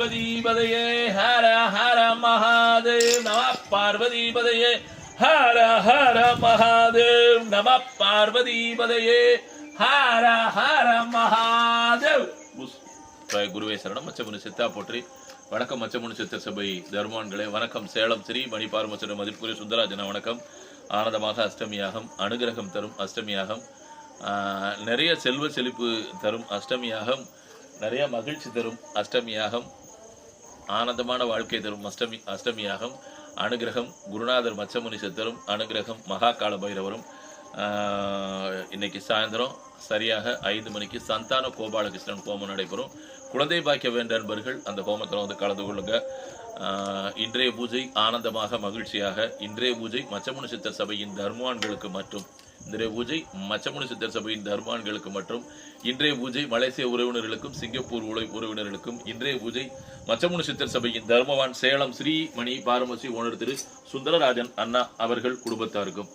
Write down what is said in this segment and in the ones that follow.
பார்வதிபதையே ஹர ஹர மகாதேவ் நம பார்வதிபதையே ஹர ஹர மகாதேவ் நம பார்வதிபதையே ஹர ஹர மகாதேவ். குருவே சரணம். மச்சமுனி சித்தா போற்றி. வணக்கம் மச்சமுனி சித்தர் சபை தர்மான்களே வணக்கம். சேலம் ஸ்ரீ மணி பார்மசர மதிப்புக்குரிய சுந்தராஜன வணக்கம். ஆனந்தமாக அஷ்டமியாகம், அனுகிரகம் தரும் அஷ்டமியாகம், நிறைய செல்வ செழிப்பு தரும் அஷ்டமியாகம், நிறைய மகிழ்ச்சி தரும் அஷ்டமியாகம், ஆனந்தமான வாழ்க்கை தரும் அஷ்டமியாகம், அனுகிரகம் குருநாதர் மச்சமுனி சித்தரும், அனுகிரகம் மகாகால பைரவரும். இன்னைக்கு சாயந்தரம் சரியாக 5 மணிக்கு சந்தான கோபாலகிருஷ்ணன் ஹோமம் நடைபெறும். குழந்தை பாக்கிய வேண்ட நண்பர்கள் அந்த ஹோமத்தில் வந்து கலந்து கொள்ளுங்க. இன்றைய பூஜை ஆனந்தமாக மகிழ்ச்சியாக. இன்றைய பூஜை மச்சமுனி சித்தர் சபையின் தர்மான்களுக்கு மற்றும் இன்றைய பூஜை மச்சமுனி சித்தர் சபையின் தர்மான்களுக்கு மற்றும் இன்றைய பூஜை மலேசிய உறவினர்களுக்கும் சிங்கப்பூர் உறவினர்களுக்கும். இன்றைய பூஜை மச்சமுனி சித்தர் சபையின் தர்மவான் சேலம் ஸ்ரீ மணி பார்மசி ஓனர் திரு சுந்தரராஜன் அண்ணா அவர்கள் குடும்பத்தாருக்கும்.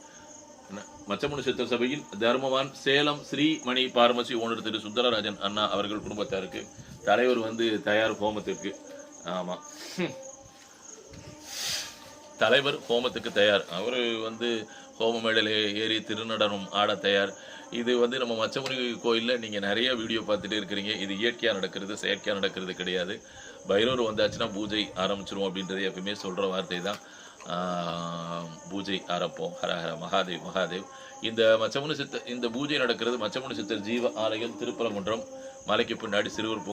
மச்சமுனி சித்தர் சபையின் தர்மவான் சேலம் ஸ்ரீ மணி பார்மசி ஓனர் திரு சுந்தரராஜன் அண்ணா அவர்கள் குடும்பத்தாருக்கு. தலைவர் வந்து தயார் ஹோமத்திற்கு. ஆமா, தலைவர் ஹோமத்துக்கு தயார். அவரு வந்து ஹோம மேடையில ஏறி திருநடனம் ஆட தயார். இது வந்து நம்ம மச்சமுனி கோயிலில் நீங்கள் நிறைய வீடியோ பார்த்துட்டு இருக்கிறீங்க. இது இயற்கையாக நடக்கிறது, செயற்கையாக நடக்கிறது கிடையாது. பைரவர் வந்தாச்சுன்னா பூஜை ஆரம்பிச்சிரும் அப்படின்றது எப்பயுமே சொல்கிற வார்த்தை தான். பூஜை ஆரம்பம். ஹரஹர மகாதேவ் மகாதேவ். இந்த மச்சமுனி சித்தர் இந்த பூஜை நடக்கிறது மச்சமுனி சித்தர் ஜீவ ஆலயம் திருப்பரங்குன்றம் மலைக்கு பின்னாடி சிறுவர்